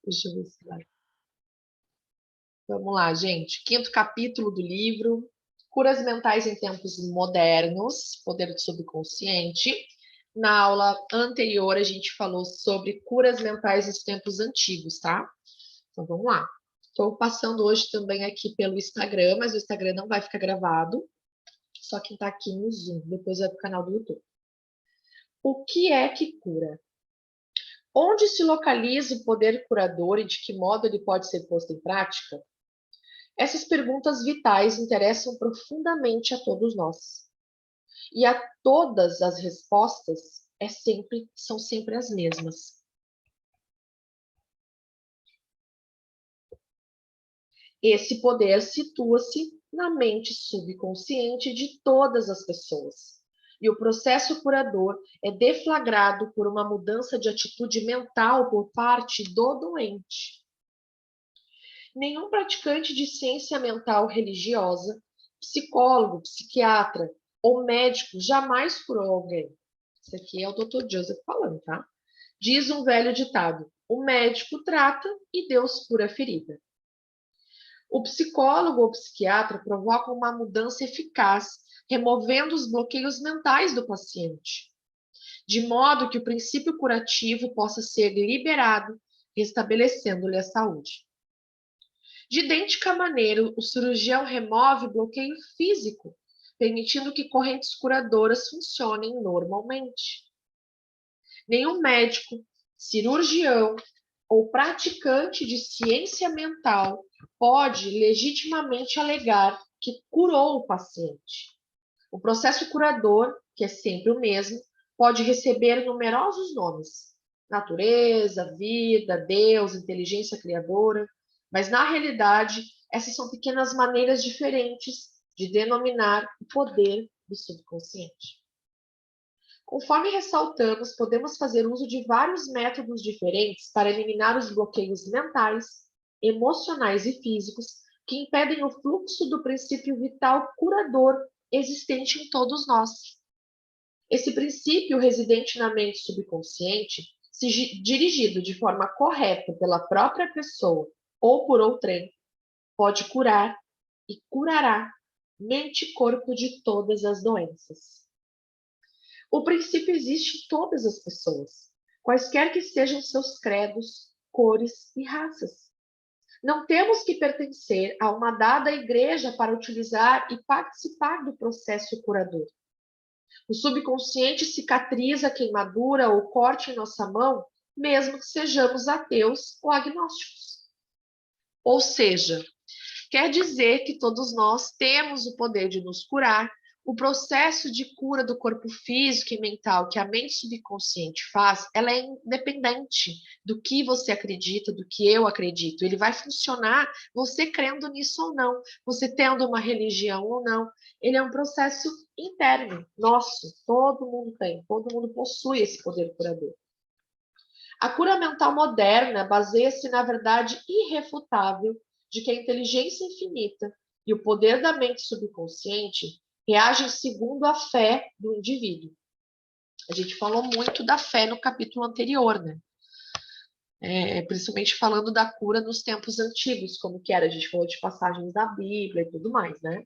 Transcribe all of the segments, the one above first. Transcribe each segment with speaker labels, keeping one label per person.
Speaker 1: Deixa eu ver se vai. Vamos lá, gente. Quinto capítulo do livro, Curas Mentais em Tempos Modernos, Poder do Subconsciente. Na aula anterior, a gente falou sobre curas mentais nos tempos antigos, tá? Então, vamos lá. Estou passando hoje também aqui pelo Instagram, mas o Instagram não vai ficar gravado. Só quem está aqui no Zoom. Depois vai para o canal do YouTube. O que é que cura? Onde se localiza o poder curador e de que modo ele pode ser posto em prática? Essas perguntas vitais interessam profundamente a todos nós. E a todas as respostas são sempre as mesmas. Esse poder situa-se na mente subconsciente de todas as pessoas. E o processo curador é deflagrado por uma mudança de atitude mental por parte do doente. Nenhum praticante de ciência mental religiosa, psicólogo, psiquiatra ou médico jamais curou alguém. Isso aqui é o Dr. Joseph falando, tá? Diz um velho ditado: o médico trata e Deus cura a ferida. O psicólogo ou psiquiatra provoca uma mudança eficaz, removendo os bloqueios mentais do paciente, de modo que o princípio curativo possa ser liberado, restabelecendo-lhe a saúde. De idêntica maneira, o cirurgião remove o bloqueio físico, permitindo que correntes curadoras funcionem normalmente. Nenhum médico, cirurgião ou praticante de ciência mental pode legitimamente alegar que curou o paciente. O processo curador, que é sempre o mesmo, pode receber numerosos nomes: natureza, vida, Deus, inteligência criadora, mas na realidade, essas são pequenas maneiras diferentes de denominar o poder do subconsciente. Conforme ressaltamos, podemos fazer uso de vários métodos diferentes para eliminar os bloqueios mentais, emocionais e físicos que impedem o fluxo do princípio vital curador existente em todos nós. Esse princípio residente na mente subconsciente, se dirigido de forma correta pela própria pessoa ou por outrem, pode curar e curará mente e corpo de todas as doenças. O princípio existe em todas as pessoas, quaisquer que sejam seus credos, cores e raças. Não temos que pertencer a uma dada igreja para utilizar e participar do processo curador. O subconsciente cicatriza a queimadura ou corte em nossa mão, mesmo que sejamos ateus ou agnósticos. Ou seja, quer dizer que todos nós temos o poder de nos curar. O processo de cura do corpo físico e mental que a mente subconsciente faz, ela é independente do que você acredita, do que eu acredito. Ele vai funcionar você crendo nisso ou não, você tendo uma religião ou não. Ele é um processo interno, nosso. Todo mundo tem, todo mundo possui esse poder curador. A cura mental moderna baseia-se na verdade irrefutável de que a inteligência infinita e o poder da mente subconsciente reagem segundo a fé do indivíduo. A gente falou muito da fé no capítulo anterior, né? Principalmente falando da cura nos tempos antigos, como que era. A gente falou de passagens da Bíblia e tudo mais, né?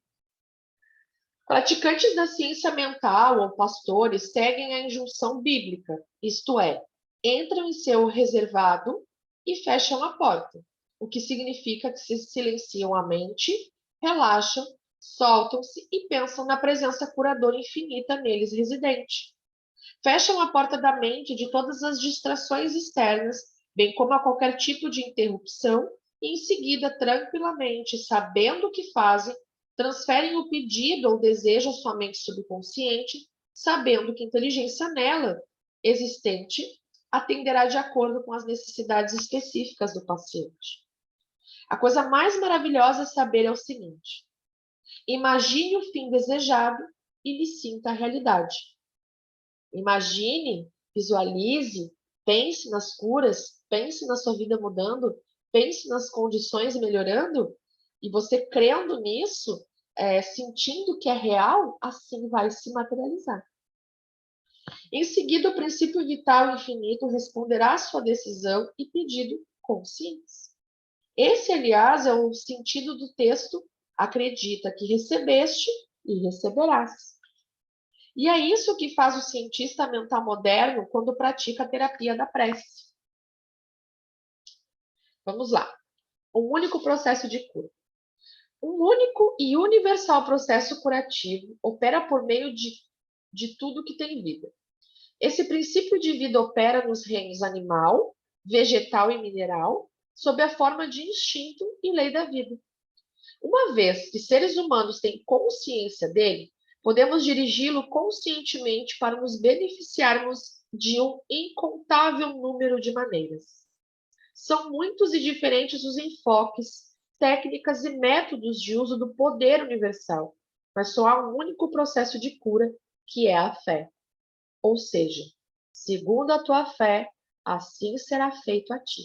Speaker 1: Praticantes da ciência mental ou pastores seguem a injunção bíblica, isto é, entram em seu reservado e fecham a porta, o que significa que se silenciam a mente, relaxam, soltam-se e pensam na presença curadora infinita neles residente. Fecham a porta da mente de todas as distrações externas, bem como a qualquer tipo de interrupção, e em seguida, tranquilamente, sabendo o que fazem, transferem o pedido ou desejo à sua mente subconsciente, sabendo que a inteligência nela existente atenderá de acordo com as necessidades específicas do paciente. A coisa mais maravilhosa a saber é o seguinte: imagine o fim desejado e lhe sinta a realidade. Imagine, visualize, pense nas curas, pense na sua vida mudando, pense nas condições melhorando, e você crendo nisso, sentindo que é real, assim vai se materializar. Em seguida, o princípio vital infinito responderá à sua decisão e pedido subconscientes. Esse, aliás, é o sentido do texto: acredita que recebeste e receberás. E é isso que faz o cientista mental moderno quando pratica a terapia da prece. Vamos lá. Um único processo de cura. Um único e universal processo curativo opera por meio de tudo que tem vida. Esse princípio de vida opera nos reinos animal, vegetal e mineral, sob a forma de instinto e lei da vida. Uma vez que seres humanos têm consciência dele, podemos dirigi-lo conscientemente para nos beneficiarmos de um incontável número de maneiras. São muitos e diferentes os enfoques, técnicas e métodos de uso do poder universal, mas só há um único processo de cura, que é a fé. Ou seja, segundo a tua fé, assim será feito a ti.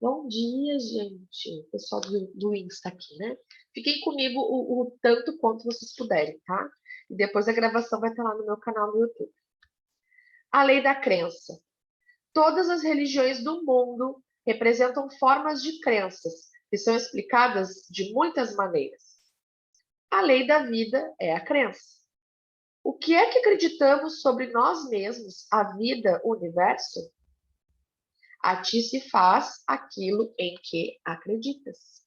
Speaker 1: Bom dia, gente. Pessoal do Insta aqui, né? Fiquem comigo o tanto quanto vocês puderem, tá? E depois a gravação vai estar lá no meu canal no YouTube. A lei da crença. Todas as religiões do mundo representam formas de crenças que são explicadas de muitas maneiras. A lei da vida é a crença. O que é que acreditamos sobre nós mesmos, a vida, o universo? A ti se faz aquilo em que acreditas.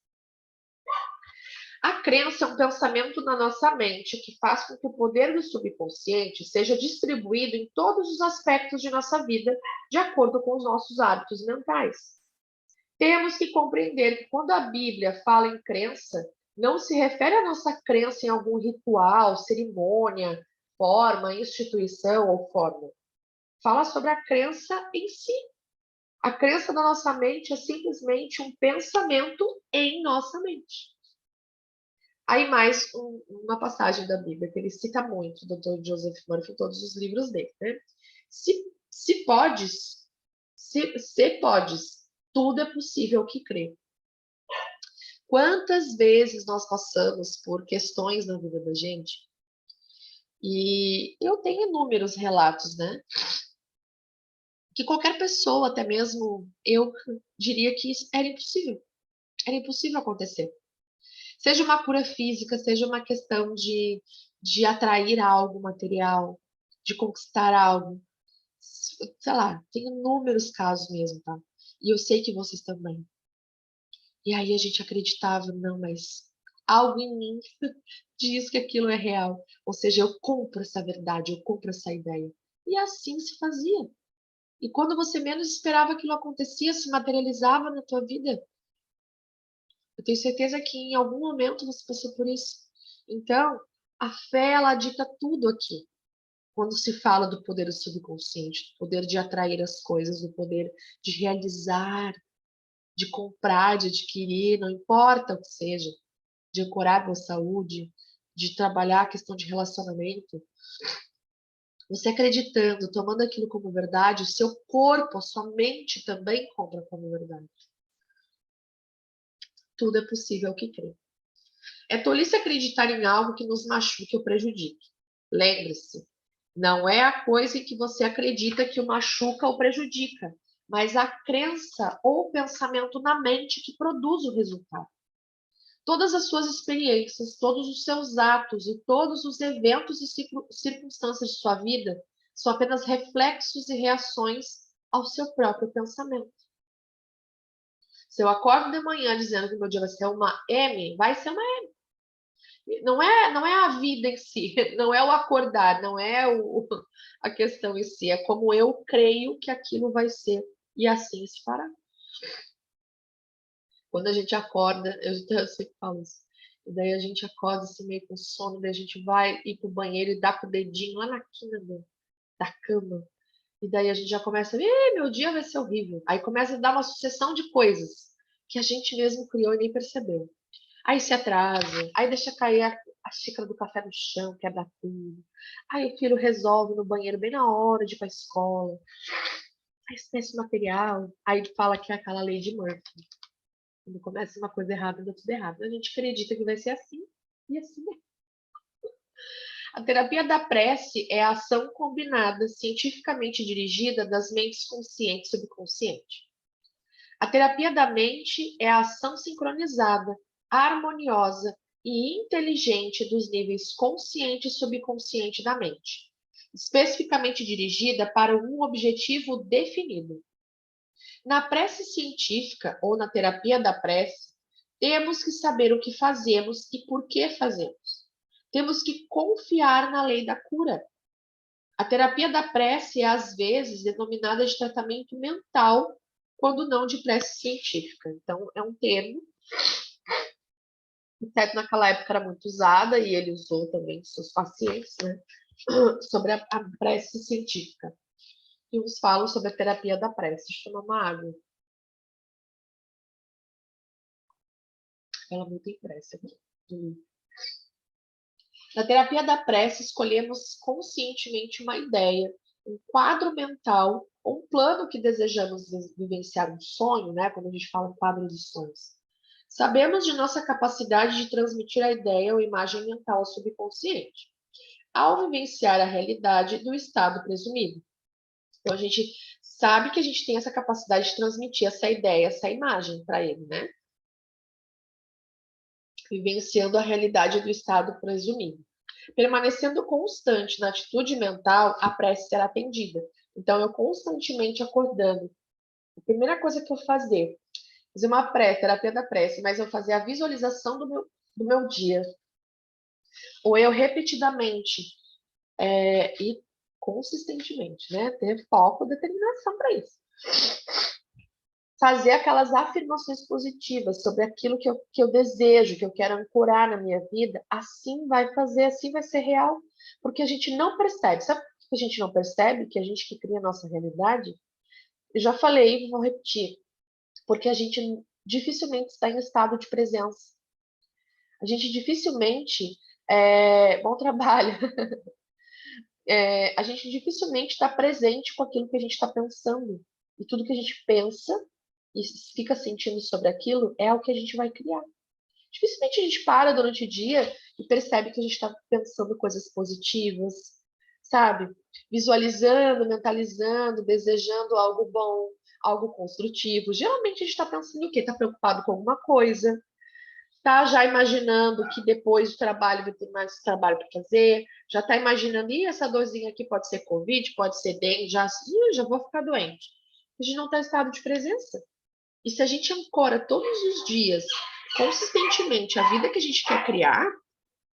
Speaker 1: A crença é um pensamento na nossa mente que faz com que o poder do subconsciente seja distribuído em todos os aspectos de nossa vida, de acordo com os nossos hábitos mentais. Temos que compreender que quando a Bíblia fala em crença, não se refere à nossa crença em algum ritual, cerimônia, forma, instituição ou forma. Fala sobre a crença em si. A crença da nossa mente é simplesmente um pensamento em nossa mente. Aí mais uma passagem da Bíblia que ele cita muito, o Dr. Joseph Murphy, em todos os livros dele, né? Se podes, tudo é possível que crê. Quantas vezes nós passamos por questões na vida da gente? E eu tenho inúmeros relatos, né? Que qualquer pessoa, até mesmo eu, diria que isso era impossível. Era impossível acontecer. Seja uma cura física, seja uma questão de atrair algo material, de conquistar algo. Sei lá, tem inúmeros casos mesmo, tá? E eu sei que vocês também. E aí a gente acreditava, não, mas algo em mim diz que aquilo é real. Ou seja, eu compro essa verdade, eu compro essa ideia. E assim se fazia. E quando você menos esperava aquilo acontecia, se materializava na tua vida. Eu tenho certeza que em algum momento você passou por isso. Então, a fé, ela dita tudo aqui. Quando se fala do poder do subconsciente, do poder de atrair as coisas, do poder de realizar, de comprar, de adquirir, não importa o que seja, de ancorar a saúde, de trabalhar a questão de relacionamento. Você acreditando, tomando aquilo como verdade, o seu corpo, a sua mente também compra como verdade. Tudo é possível ao que crê. É tolice acreditar em algo que nos machuque ou prejudique. Lembre-se, não é a coisa em que você acredita que o machuca ou prejudica, mas a crença ou o pensamento na mente que produz o resultado. Todas as suas experiências, todos os seus atos e todos os eventos e circunstâncias de sua vida são apenas reflexos e reações ao seu próprio pensamento. Se eu acordo de manhã dizendo que meu dia vai ser uma M, vai ser uma M. Não é a vida em si, não é o acordar, não é a questão em si, é como eu creio que aquilo vai ser e assim se fará. Quando a gente acorda, eu sempre falo isso, e daí a gente acorda assim meio com sono, daí a gente vai ir pro banheiro e dá com o dedinho lá na quina da cama, e daí a gente já começa, meu dia vai ser horrível. Aí começa a dar uma sucessão de coisas que a gente mesmo criou e nem percebeu. Aí se atrasa, aí deixa cair a xícara do café no chão, quebra tudo. Aí o filho resolve no banheiro bem na hora de ir para a escola. Aí esquece o material, aí fala que é aquela lei de Murphy. Quando começa uma coisa errada, dá tudo errado. A gente acredita que vai ser assim, e assim é. A terapia da prece é a ação combinada, cientificamente dirigida das mentes consciente e subconsciente. A terapia da mente é a ação sincronizada, harmoniosa e inteligente dos níveis consciente e subconsciente da mente, especificamente dirigida para um objetivo definido. Na prece científica ou na terapia da prece, temos que saber o que fazemos e por que fazemos. Temos que confiar na lei da cura. A terapia da prece é, às vezes, denominada de tratamento mental, quando não de prece científica. Então, é um termo que até naquela época era muito usada, e ele usou também em seus pacientes, né, sobre a prece científica. E uns falam sobre a terapia da prece. Deixa eu tomar uma água. Ela muito impressa aqui. Na terapia da prece, escolhemos conscientemente uma ideia, um quadro mental, ou um plano que desejamos vivenciar, um sonho, né? Quando a gente fala em quadro de sonhos. Sabemos de nossa capacidade de transmitir a ideia ou imagem mental ao subconsciente, ao vivenciar a realidade do estado presumido. Então, a gente sabe que a gente tem essa capacidade de transmitir essa ideia, essa imagem para ele, né? Vivenciando a realidade do estado presumido. Permanecendo constante na atitude mental, a prece será atendida. Então, eu constantemente acordando. A primeira coisa que eu fazer uma prece, terapia da prece, mas eu fazer a visualização do meu dia. Ou eu repetidamente e consistentemente, né? Ter foco, determinação para isso. Fazer aquelas afirmações positivas sobre aquilo que eu desejo, que eu quero ancorar na minha vida, assim vai fazer, assim vai ser real. Porque a gente não percebe. Sabe por que a gente não percebe? Que a gente que cria a nossa realidade? Eu já falei e vou repetir. Porque a gente dificilmente está em estado de presença. A gente dificilmente... bom trabalho. A gente dificilmente está presente com aquilo que a gente está pensando. E tudo que a gente pensa e fica sentindo sobre aquilo é o que a gente vai criar. Dificilmente a gente para durante o dia e percebe que a gente está pensando coisas positivas, sabe? Visualizando, mentalizando, desejando algo bom, algo construtivo. Geralmente a gente está pensando o quê? Está preocupado com alguma coisa, tá já imaginando que depois do trabalho vai ter mais trabalho para fazer, já está imaginando, essa dorzinha aqui pode ser Covid, pode ser dengue, já vou ficar doente. A gente não está em estado de presença. E se a gente ancora todos os dias, consistentemente, a vida que a gente quer criar,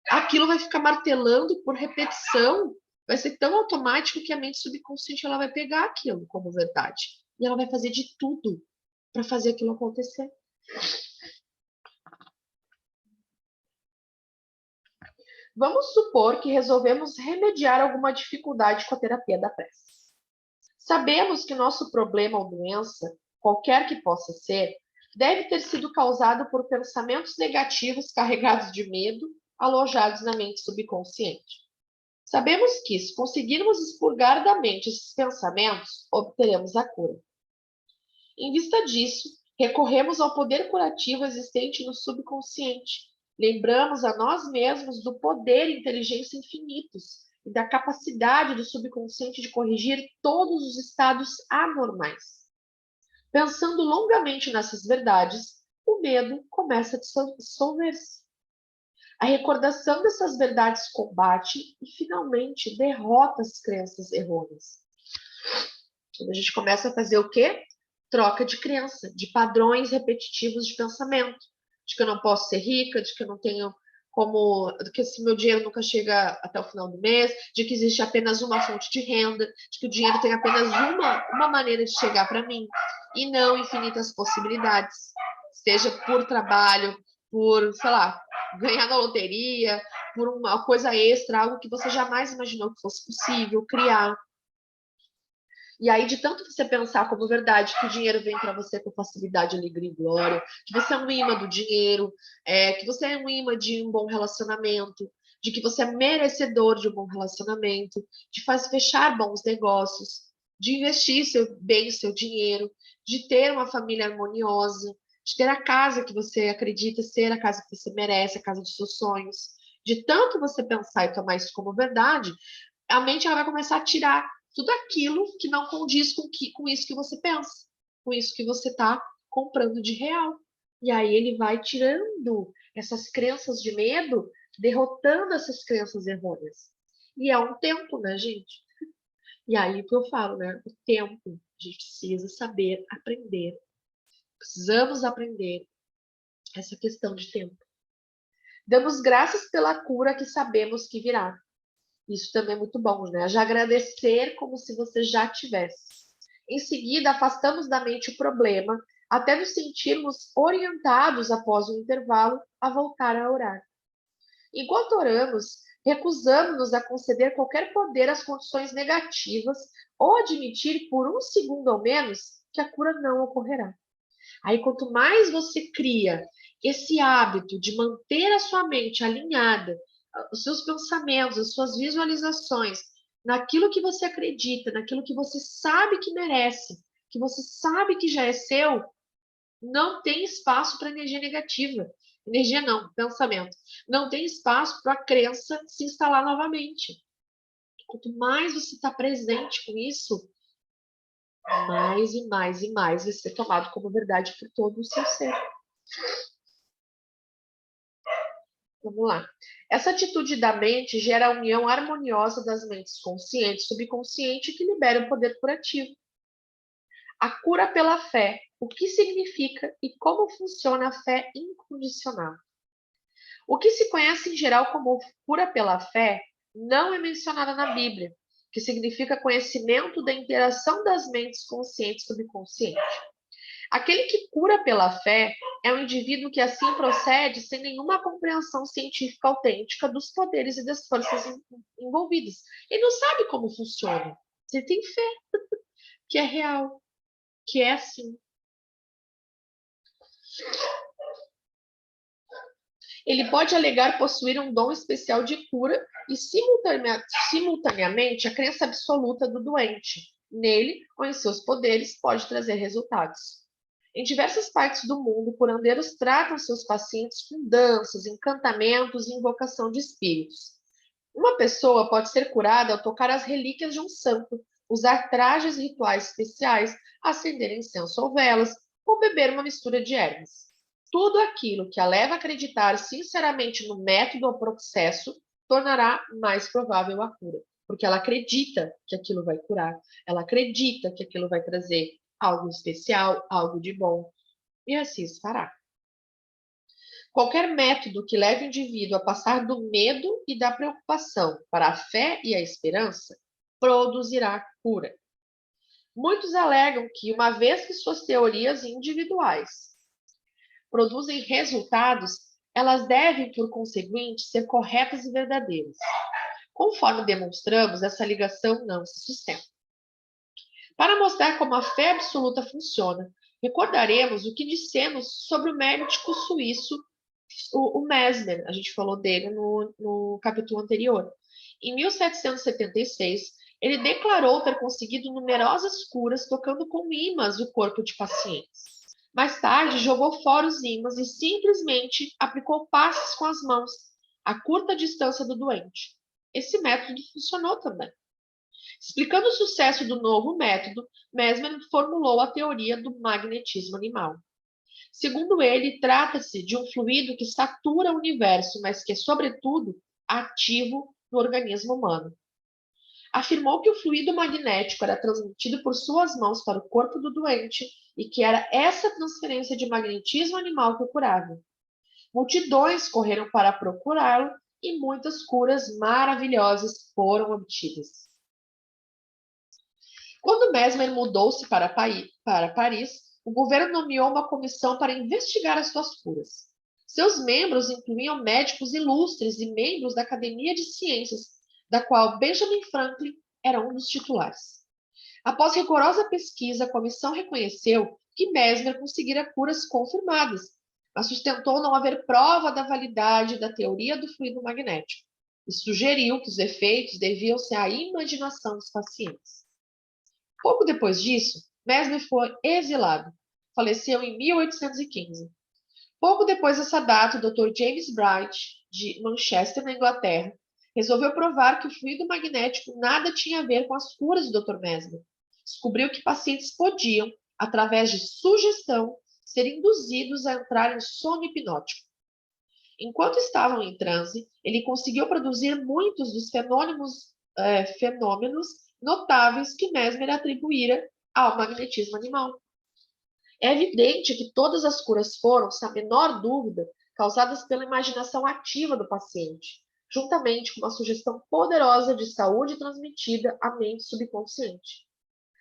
Speaker 1: aquilo vai ficar martelando por repetição, vai ser tão automático que a mente subconsciente ela vai pegar aquilo como verdade. E ela vai fazer de tudo para fazer aquilo acontecer. Vamos supor que resolvemos remediar alguma dificuldade com a terapia da prece. Sabemos que nosso problema ou doença, qualquer que possa ser, deve ter sido causado por pensamentos negativos carregados de medo, alojados na mente subconsciente. Sabemos que, se conseguirmos expurgar da mente esses pensamentos, obteremos a cura. Em vista disso, recorremos ao poder curativo existente no subconsciente. Lembramos a nós mesmos do poder e inteligência infinitos e da capacidade do subconsciente de corrigir todos os estados anormais. Pensando longamente nessas verdades, o medo começa a dissolver-se. A recordação dessas verdades combate e, finalmente, derrota as crenças errôneas. Quando a gente começa a fazer o quê? Troca de crença, de padrões repetitivos de pensamento, de que eu não posso ser rica, de que eu não tenho como, de que esse meu dinheiro nunca chega até o final do mês, de que existe apenas uma fonte de renda, de que o dinheiro tem apenas uma maneira de chegar para mim, e não infinitas possibilidades, seja por trabalho, por, sei lá, ganhar na loteria, por uma coisa extra, algo que você jamais imaginou que fosse possível, criar. E aí, de tanto você pensar como verdade que o dinheiro vem para você com facilidade, alegria e glória, que você é um imã do dinheiro, que você é um imã de um bom relacionamento, de que você é merecedor de um bom relacionamento, de fechar bons negócios, de investir seu dinheiro, de ter uma família harmoniosa, de ter a casa que você acredita ser a casa que você merece, a casa dos seus sonhos. De tanto você pensar e tomar isso como verdade, a mente ela vai começar a tirar tudo aquilo que não condiz com isso que você pensa, com isso que você está comprando de real. E aí ele vai tirando essas crenças de medo, derrotando essas crenças errôneas. E é um tempo, né, gente? E aí o que eu falo, né? O tempo. A gente precisa saber aprender. Precisamos aprender essa questão de tempo. Damos graças pela cura que sabemos que virá. Isso também é muito bom, né? Já agradecer como se você já tivesse. Em seguida, afastamos da mente o problema, até nos sentirmos orientados após o intervalo a voltar a orar. Enquanto oramos, recusamos-nos a conceder qualquer poder às condições negativas ou admitir por um segundo ao menos que a cura não ocorrerá. Aí, quanto mais você cria esse hábito de manter a sua mente alinhada, os seus pensamentos, as suas visualizações, naquilo que você acredita, naquilo que você sabe que merece, que você sabe que já é seu, não tem espaço para energia negativa. Energia não, pensamento. Não tem espaço para a crença se instalar novamente. Quanto mais você está presente com isso, mais e mais e mais vai ser tomado como verdade por todo o seu ser. Vamos lá. Essa atitude da mente gera a união harmoniosa das mentes consciente e subconsciente que libera o poder curativo. A cura pela fé. O que significa e como funciona a fé incondicional? O que se conhece em geral como cura pela fé não é mencionada na Bíblia, que significa conhecimento da interação das mentes consciente e subconsciente. Aquele que cura pela fé é um indivíduo que assim procede sem nenhuma compreensão científica autêntica dos poderes e das forças envolvidas. Ele não sabe como funciona. Ele tem fé, que é real, que é assim. Ele pode alegar possuir um dom especial de cura e, simultaneamente, a crença absoluta do doente. Nele ou em seus poderes pode trazer resultados. Em diversas partes do mundo, curandeiros tratam seus pacientes com danças, encantamentos e invocação de espíritos. Uma pessoa pode ser curada ao tocar as relíquias de um santo, usar trajes rituais especiais, acender incenso ou velas, ou beber uma mistura de ervas. Tudo aquilo que a leva a acreditar sinceramente no método ou processo tornará mais provável a cura, porque ela acredita que aquilo vai curar, ela acredita que aquilo vai trazer algo especial, algo de bom, e assim se fará. Qualquer método que leve o indivíduo a passar do medo e da preocupação para a fé e a esperança produzirá cura. Muitos alegam que, uma vez que suas teorias individuais produzem resultados, elas devem, por conseguinte, ser corretas e verdadeiras. Conforme demonstramos, essa ligação não se sustenta. Para mostrar como a fé absoluta funciona, recordaremos o que dissemos sobre o médico suíço, o Mesmer. A gente falou dele no capítulo anterior. Em 1776, ele declarou ter conseguido numerosas curas tocando com ímãs o corpo de pacientes. Mais tarde, jogou fora os ímãs e simplesmente aplicou passes com as mãos, a curta distância do doente. Esse método funcionou também. Explicando o sucesso do novo método, Mesmer formulou a teoria do magnetismo animal. Segundo ele, trata-se de um fluido que satura o universo, mas que é, sobretudo, ativo no organismo humano. Afirmou que o fluido magnético era transmitido por suas mãos para o corpo do doente e que era essa transferência de magnetismo animal que o curava. Multidões correram para procurá-lo e muitas curas maravilhosas foram obtidas. Quando Mesmer mudou-se para Paris, o governo nomeou uma comissão para investigar as suas curas. Seus membros incluíam médicos ilustres e membros da Academia de Ciências, da qual Benjamin Franklin era um dos titulares. Após rigorosa pesquisa, a comissão reconheceu que Mesmer conseguira curas confirmadas, mas sustentou não haver prova da validade da teoria do fluido magnético e sugeriu que os efeitos deviam ser à imaginação dos pacientes. Pouco depois disso, Mesmer foi exilado. Faleceu em 1815. Pouco depois dessa data, o Dr. James Bright, de Manchester, na Inglaterra, resolveu provar que o fluido magnético nada tinha a ver com as curas do Dr. Mesmer. Descobriu que pacientes podiam, através de sugestão, ser induzidos a entrar em sono hipnótico. Enquanto estavam em transe, ele conseguiu produzir muitos dos fenômenos notáveis que Mesmer atribuíra ao magnetismo animal. É evidente que todas as curas foram, sem a menor dúvida, causadas pela imaginação ativa do paciente, juntamente com uma sugestão poderosa de saúde transmitida à mente subconsciente.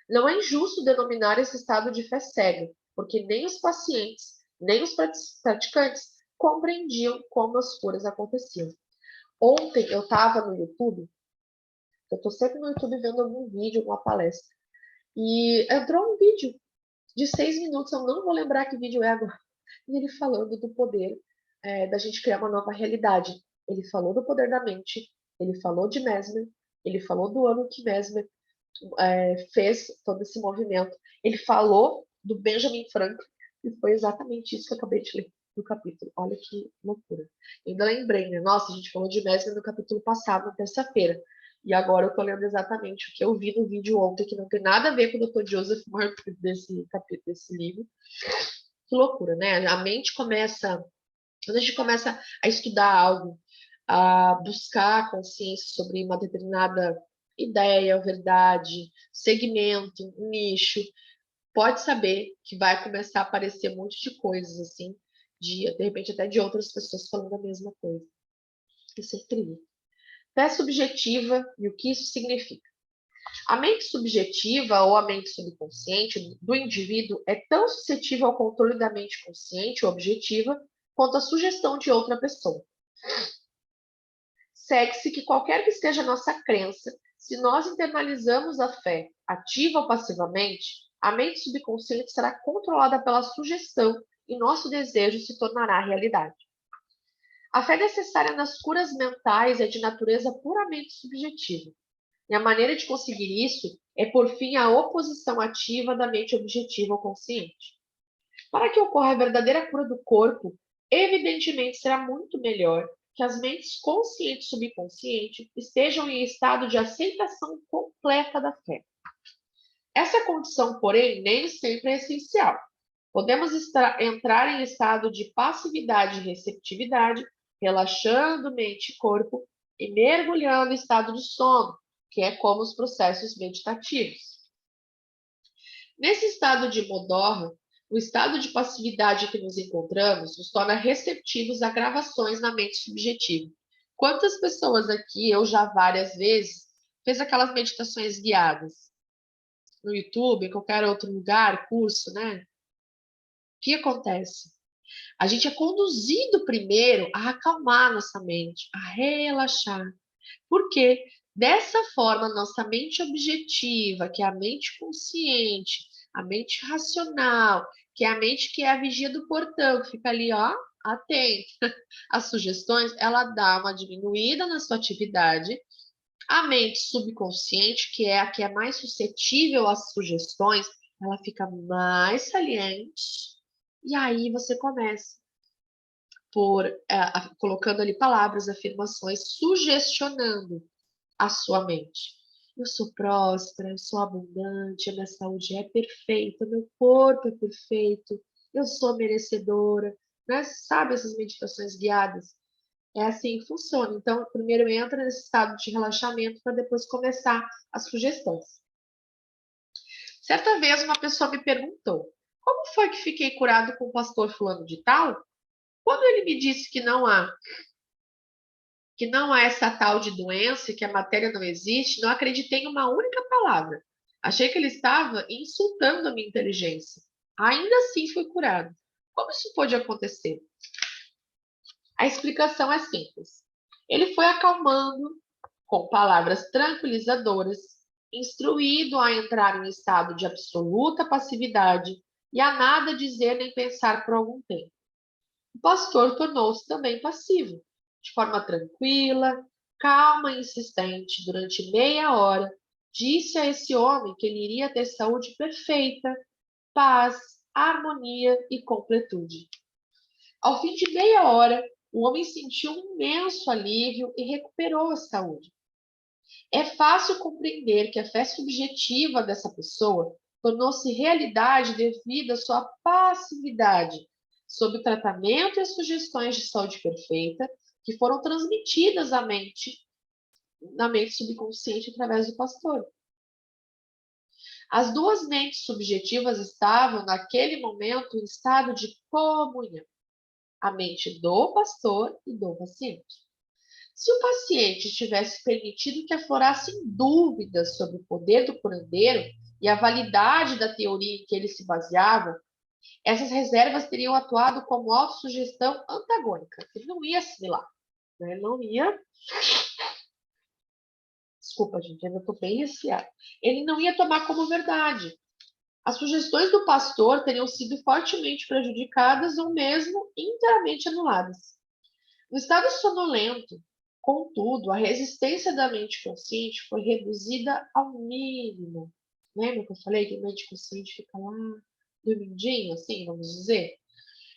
Speaker 1: Não é injusto denominar esse estado de fé cega, porque nem os pacientes, nem os praticantes compreendiam como as curas aconteciam. Ontem eu estava no YouTube, eu estou sempre no YouTube vendo algum vídeo, alguma palestra, e entrou um vídeo de 6 minutos, eu não vou lembrar que vídeo é agora, e ele falando do poder da gente criar uma nova realidade. Ele falou do poder da mente, ele falou de Mesmer, ele falou do ano que Mesmer fez todo esse movimento. Ele falou do Benjamin Franklin, e foi exatamente isso que eu acabei de ler no capítulo. Olha que loucura. Ainda lembrei, né? Nossa, a gente falou de Mesmer no capítulo passado, na terça-feira. E agora eu tô lendo exatamente o que eu vi no vídeo ontem, que não tem nada a ver com o Dr. Joseph Murphy desse capítulo, desse livro. Que loucura, né? A mente começa, quando a gente começa a estudar algo, a buscar consciência sobre uma determinada ideia, verdade, segmento, nicho, pode saber que vai começar a aparecer um monte de coisas assim, de repente até de outras pessoas falando a mesma coisa. Isso é incrível. Fé subjetiva e o que isso significa. A mente subjetiva ou a mente subconsciente do indivíduo é tão suscetível ao controle da mente consciente ou objetiva quanto à sugestão de outra pessoa. Segue-se que qualquer que seja a nossa crença, se nós internalizamos a fé, ativa ou passivamente, a mente subconsciente será controlada pela sugestão e nosso desejo se tornará realidade. A fé necessária nas curas mentais é de natureza puramente subjetiva. E a maneira de conseguir isso é, por fim, a oposição ativa da mente objetiva ou consciente. Para que ocorra a verdadeira cura do corpo, evidentemente será muito melhor que as mentes consciente e subconsciente estejam em estado de aceitação completa da fé. Essa condição, porém, nem sempre é essencial. Podemos entrar em estado de passividade e receptividade, relaxando mente e corpo e mergulhando em estado de sono, que é como os processos meditativos. Nesse estado de modorra, o estado de passividade que nos encontramos nos torna receptivos a gravações na mente subjetiva. Quantas pessoas aqui, eu já várias vezes, fez aquelas meditações guiadas no YouTube, em qualquer outro lugar, curso, né? O que acontece? A gente é conduzido primeiro a acalmar nossa mente, a relaxar. Porque dessa forma, nossa mente objetiva, que é a mente consciente, a mente racional, que é a mente que é a vigia do portão, que fica ali, ó, atenta às sugestões, ela dá uma diminuída na sua atividade. A mente subconsciente, que é a que é mais suscetível às sugestões, ela fica mais saliente. E aí você começa colocando ali palavras, afirmações, sugestionando a sua mente. Eu sou próspera, eu sou abundante, a minha saúde é perfeita, meu corpo é perfeito, eu sou merecedora, né? Sabe essas meditações guiadas? É assim que funciona. Então, primeiro entra nesse estado de relaxamento para depois começar as sugestões. Certa vez uma pessoa me perguntou: como foi que fiquei curado com o pastor fulano de tal? Quando ele me disse que não há essa tal de doença e que a matéria não existe, não acreditei em uma única palavra. Achei que ele estava insultando a minha inteligência. Ainda assim fui curado. Como isso pôde acontecer? A explicação é simples. Ele foi acalmando com palavras tranquilizadoras, instruído a entrar em estado de absoluta passividade e a nada dizer nem pensar por algum tempo. O pastor tornou-se também passivo, de forma tranquila, calma e insistente, durante meia hora, disse a esse homem que ele iria ter saúde perfeita, paz, harmonia e completude. Ao fim de meia hora, o homem sentiu um imenso alívio e recuperou a saúde. É fácil compreender que a fé subjetiva dessa pessoa tornou-se realidade devido à sua passividade, sob tratamento e as sugestões de saúde perfeita que foram transmitidas na mente subconsciente através do pastor. As duas mentes subjetivas estavam, naquele momento, em estado de comunhão. A mente do pastor e do paciente. Se o paciente tivesse permitido que aflorassem dúvidas sobre o poder do curandeiro e a validade da teoria em que ele se baseava, essas reservas teriam atuado como autossugestão antagônica. Ele não ia assimilar, né? Ele não ia... Desculpa, gente, ainda estou bem resfriada. Ele não ia tomar como verdade. As sugestões do pastor teriam sido fortemente prejudicadas ou mesmo inteiramente anuladas. No estado sonolento, contudo, a resistência da mente consciente foi reduzida ao mínimo. Lembra que eu falei que a mente consciente fica lá, dormidinho, assim, vamos dizer?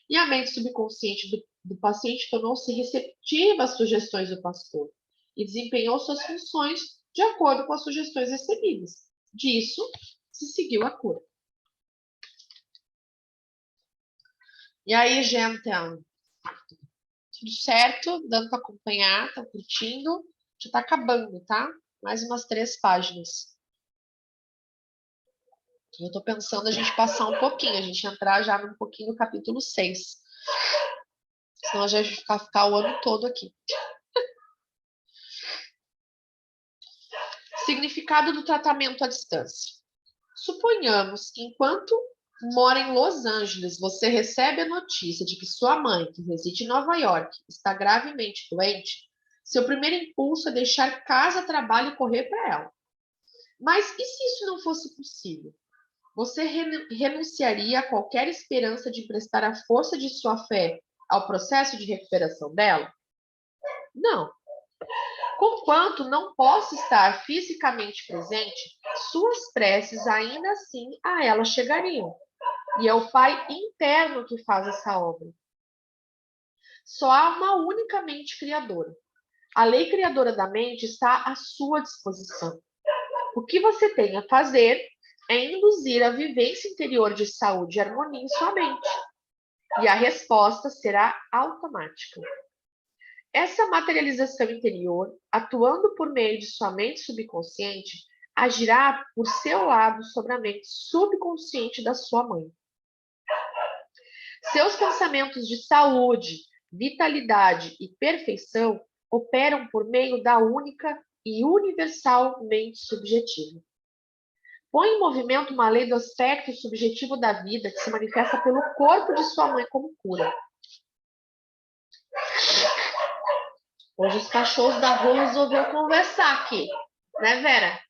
Speaker 1: E a mente subconsciente do paciente tornou-se receptiva às sugestões do pastor e desempenhou suas funções de acordo com as sugestões recebidas. Disso se seguiu a cura. E aí, gente, tudo certo? Dando para acompanhar? Estão curtindo? Já está acabando, tá? Mais umas 3 páginas. Eu estou pensando a gente passar um pouquinho, a gente entrar já um pouquinho no capítulo 6. Senão a gente vai ficar o ano todo aqui. Significado do tratamento à distância. Suponhamos que enquanto mora em Los Angeles, você recebe a notícia de que sua mãe, que reside em Nova York, está gravemente doente, seu primeiro impulso é deixar casa, trabalho e correr para ela. Mas e se isso não fosse possível? Você renunciaria a qualquer esperança de prestar a força de sua fé ao processo de recuperação dela? Não. Conquanto não possa estar fisicamente presente, suas preces ainda assim a ela chegariam. E é o Pai interno que faz essa obra. Só há uma única mente criadora. A lei criadora da mente está à sua disposição. O que você tem a fazer é induzir a vivência interior de saúde e harmonia em sua mente. E a resposta será automática. Essa materialização interior, atuando por meio de sua mente subconsciente, agirá por seu lado sobre a mente subconsciente da sua mãe. Seus pensamentos de saúde, vitalidade e perfeição operam por meio da única e universal mente subjetiva. Põe em movimento uma lei do aspecto subjetivo da vida que se manifesta pelo corpo de sua mãe como cura. Hoje os cachorros da rua resolveram conversar aqui, né, Vera?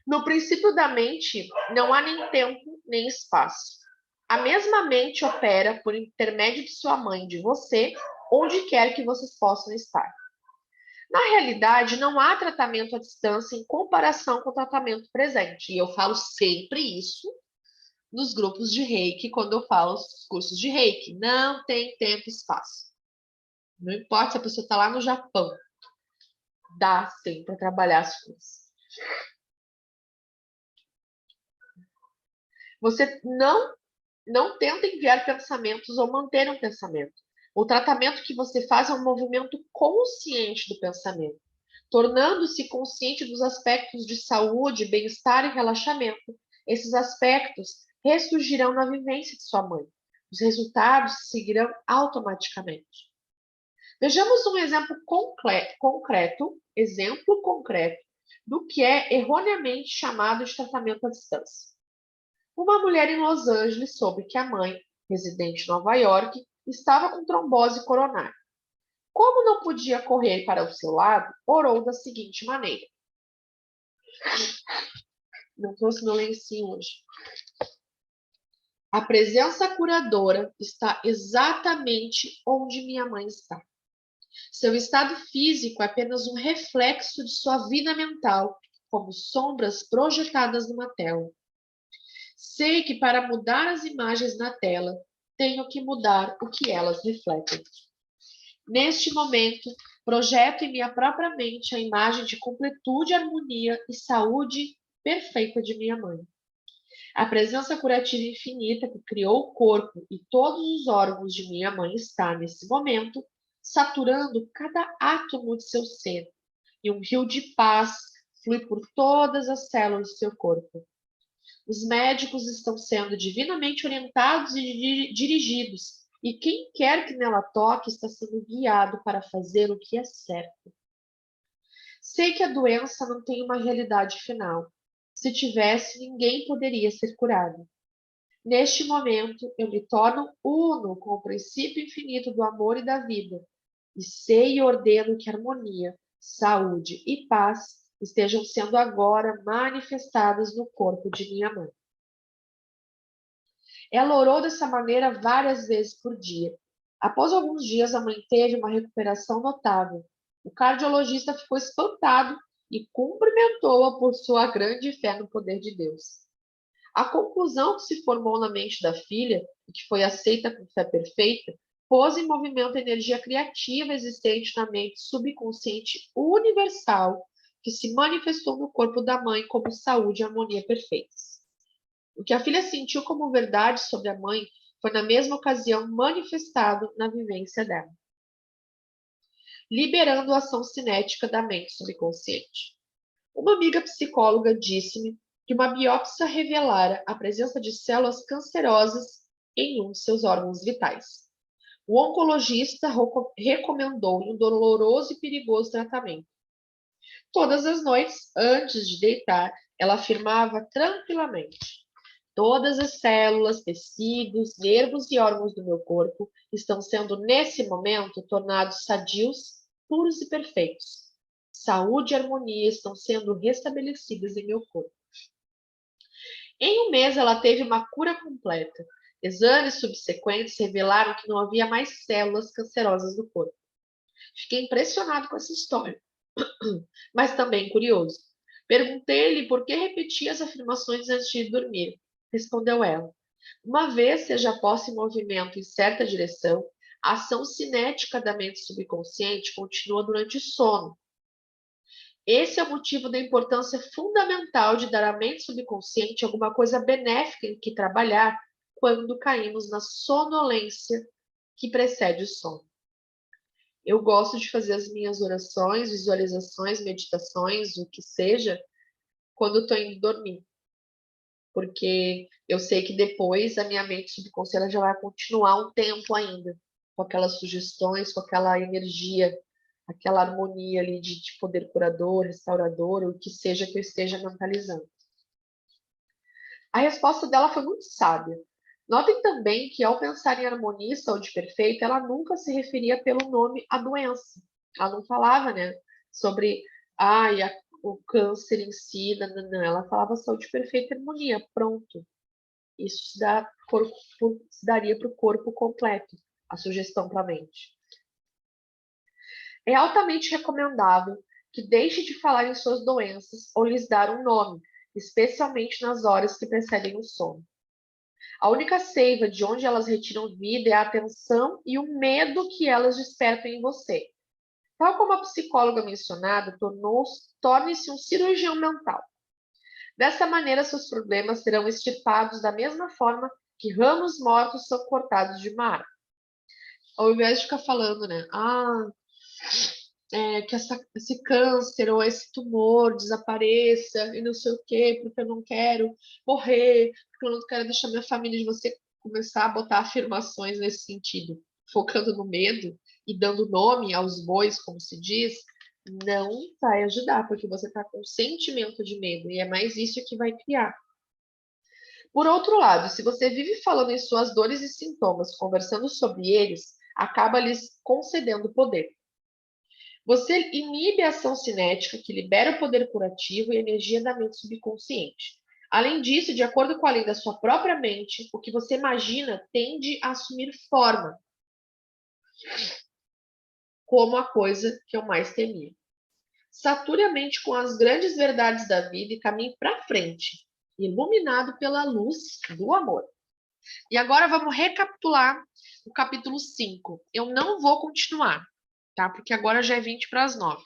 Speaker 1: No princípio da mente, não há nem tempo nem espaço. A mesma mente opera por intermédio de sua mãe, de você, onde quer que vocês possam estar. Na realidade, não há tratamento à distância em comparação com o tratamento presente. E eu falo sempre isso nos grupos de Reiki, quando eu falo os cursos de Reiki. Não tem tempo e espaço. Não importa se a pessoa está lá no Japão. Dá sim para trabalhar as coisas. Você não tenta enviar pensamentos ou manter um pensamento. O tratamento que você faz é um movimento consciente do pensamento, tornando-se consciente dos aspectos de saúde, bem-estar e relaxamento. Esses aspectos ressurgirão na vivência de sua mãe. Os resultados seguirão automaticamente. Vejamos um exemplo concreto do que é erroneamente chamado de tratamento à distância. Uma mulher em Los Angeles soube que a mãe, residente em Nova York, estava com trombose coronária. Como não podia correr para o seu lado, orou da seguinte maneira. Não trouxe meu lencinho hoje. A presença curadora está exatamente onde minha mãe está. Seu estado físico é apenas um reflexo de sua vida mental, como sombras projetadas numa tela. Sei que para mudar as imagens na tela, tenho que mudar o que elas refletem. Neste momento, projeto em minha própria mente a imagem de completude, harmonia e saúde perfeita de minha mãe. A presença curativa infinita que criou o corpo e todos os órgãos de minha mãe está, nesse momento, saturando cada átomo de seu ser, e um rio de paz flui por todas as células do seu corpo. Os médicos estão sendo divinamente orientados e dirigidos, e quem quer que nela toque está sendo guiado para fazer o que é certo. Sei que a doença não tem uma realidade final. Se tivesse, ninguém poderia ser curado. Neste momento, eu me torno uno com o princípio infinito do amor e da vida, e sei e ordeno que harmonia, saúde e paz estejam sendo agora manifestadas no corpo de minha mãe. Ela orou dessa maneira várias vezes por dia. Após alguns dias, a mãe teve uma recuperação notável. O cardiologista ficou espantado e cumprimentou-a por sua grande fé no poder de Deus. A conclusão que se formou na mente da filha, e que foi aceita com fé perfeita, pôs em movimento a energia criativa existente na mente subconsciente universal, que se manifestou no corpo da mãe como saúde e harmonia perfeitas. O que a filha sentiu como verdade sobre a mãe foi na mesma ocasião manifestado na vivência dela, liberando a ação cinética da mente subconsciente. Uma amiga psicóloga disse-me que uma biópsia revelara a presença de células cancerosas em um de seus órgãos vitais. O oncologista recomendou um doloroso e perigoso tratamento. Todas as noites, antes de deitar, ela afirmava tranquilamente: todas as células, tecidos, nervos e órgãos do meu corpo estão sendo, nesse momento, tornados sadios, puros e perfeitos. Saúde e harmonia estão sendo restabelecidas em meu corpo. Em um mês, ela teve uma cura completa. Exames subsequentes revelaram que não havia mais células cancerosas no corpo. Fiquei impressionado com essa história, mas também curioso. Perguntei-lhe por que repetia as afirmações antes de dormir. Respondeu ela: uma vez seja posta em movimento em certa direção, a ação cinética da mente subconsciente continua durante o sono. Esse é o motivo da importância fundamental de dar à mente subconsciente alguma coisa benéfica em que trabalhar quando caímos na sonolência que precede o sono. Eu gosto de fazer as minhas orações, visualizações, meditações, o que seja, quando estou indo dormir. Porque eu sei que depois a minha mente subconsciente já vai continuar um tempo ainda, com aquelas sugestões, com aquela energia, aquela harmonia ali de poder curador, restaurador, o que seja que eu esteja mentalizando. A resposta dela foi muito sábia. Notem também que, ao pensar em harmonia e saúde perfeita, ela nunca se referia pelo nome à doença. Ela não falava, né, sobre o câncer em si, não. Ela falava saúde perfeita e harmonia, pronto. Isso se daria para o corpo completo, a sugestão para a mente. É altamente recomendável que deixe de falar em suas doenças ou lhes dar um nome, especialmente nas horas que precedem o sono. A única seiva de onde elas retiram vida é a atenção e o medo que elas despertam em você. Tal como a psicóloga mencionada, torne-se um cirurgião mental. Dessa maneira, seus problemas serão extirpados da mesma forma que ramos mortos são cortados de uma árvore. Ao invés de ficar falando, né? Que esse câncer ou esse tumor desapareça e não sei o quê, porque eu não quero morrer, porque eu não quero deixar minha família, de você começar a botar afirmações nesse sentido, focando no medo e dando nome aos bois, como se diz, não vai ajudar, porque você está com sentimento de medo e é mais isso que vai criar. Por outro lado, se você vive falando em suas dores e sintomas, conversando sobre eles, acaba lhes concedendo poder. Você inibe a ação cinética, que libera o poder curativo e a energia da mente subconsciente. Além disso, de acordo com a lei da sua própria mente, o que você imagina tende a assumir forma, como a coisa que eu mais temia. Sature a mente com as grandes verdades da vida e caminhe para frente, iluminado pela luz do amor. E agora vamos recapitular o capítulo 5. Eu não vou continuar, tá? Porque agora já é 20 para as 9.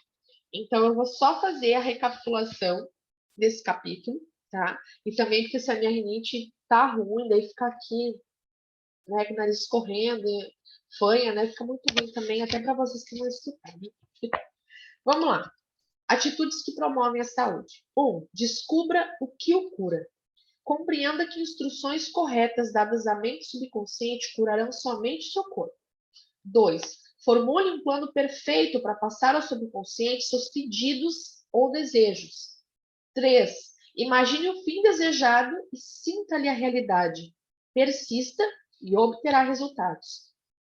Speaker 1: Então, eu vou só fazer a recapitulação desse capítulo tá? E também porque se a minha rinite tá ruim, daí fica aqui, né, com o nariz escorrendo, fanha, né, fica muito ruim também, até para vocês que vão escutar, né? Vamos lá. Atitudes que promovem a saúde. 1. Descubra o que o cura. Compreenda que instruções corretas dadas à mente subconsciente curarão somente seu corpo. 2. Formule um plano perfeito para passar ao subconsciente seus pedidos ou desejos. 3. Imagine o fim desejado e sinta-lhe a realidade. Persista e obterá resultados.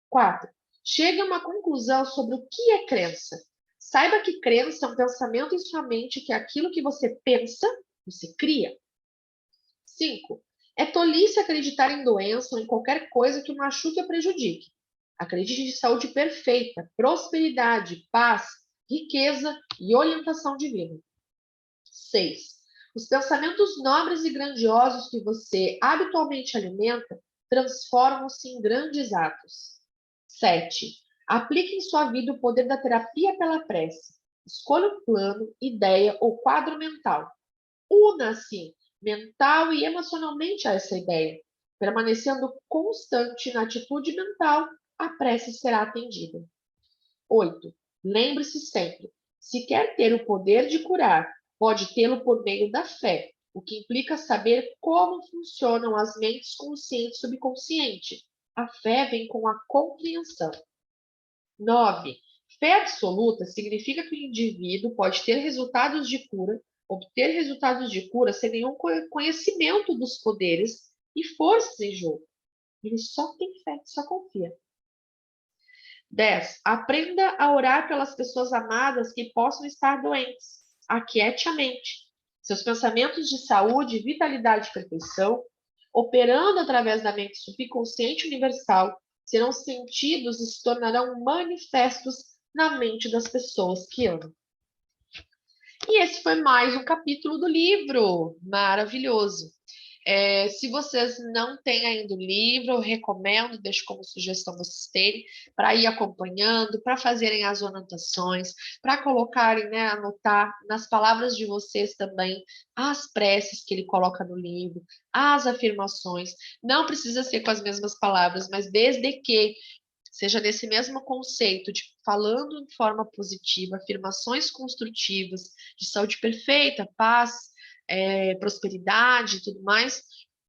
Speaker 1: 4. Chegue a uma conclusão sobre o que é crença. Saiba que crença é um pensamento em sua mente que é aquilo que você pensa, você cria. 5. É tolice acreditar em doença ou em qualquer coisa que o machuque ou prejudique. Acredite em saúde perfeita, prosperidade, paz, riqueza e orientação divina. 6. Os pensamentos nobres e grandiosos que você habitualmente alimenta transformam-se em grandes atos. 7. Aplique em sua vida o poder da terapia pela prece. Escolha um plano, ideia ou quadro mental. Una-se mental e emocionalmente a essa ideia. Permanecendo constante na atitude mental, a prece será atendida. 8. Lembre-se sempre: se quer ter o poder de curar, pode tê-lo por meio da fé, o que implica saber como funcionam as mentes consciente e subconsciente. A fé vem com a compreensão. 9. Fé absoluta significa que o indivíduo pode ter resultados de cura, obter resultados de cura sem nenhum conhecimento dos poderes e forças em jogo. Ele só tem fé, só confia. 10. Aprenda a orar pelas pessoas amadas que possam estar doentes. Aquiete a mente. Seus pensamentos de saúde, vitalidade e perfeição, operando através da mente subconsciente universal, serão sentidos e se tornarão manifestos na mente das pessoas que amam. E esse foi mais um capítulo do livro. Maravilhoso. Se vocês não têm ainda o livro, eu recomendo, deixo como sugestão vocês terem, para ir acompanhando, para fazerem as anotações, para colocarem, né, anotar nas palavras de vocês também as preces que ele coloca no livro, as afirmações. Não precisa ser com as mesmas palavras, mas desde que seja nesse mesmo conceito de falando de forma positiva, afirmações construtivas, de saúde perfeita, paz, prosperidade e tudo mais,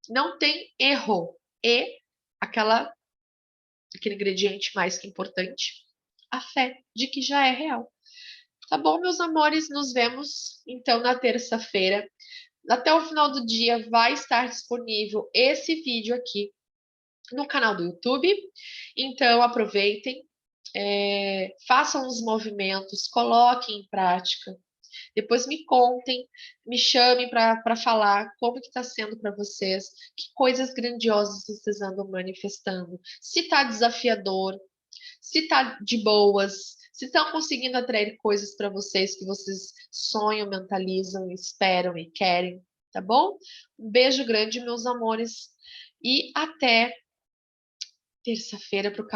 Speaker 1: não tem erro. E aquele ingrediente mais que importante, a fé de que já é real. Tá bom, meus amores? Nos vemos então na terça-feira. Até o final do dia vai estar disponível esse vídeo aqui no canal do YouTube. Então aproveitem, façam os movimentos, coloquem em prática. Depois me contem, me chamem para falar como que está sendo para vocês, que coisas grandiosas vocês andam manifestando. Se está desafiador, se está de boas, se estão conseguindo atrair coisas para vocês que vocês sonham, mentalizam, esperam e querem, tá bom? Um beijo grande, meus amores, e até terça-feira para o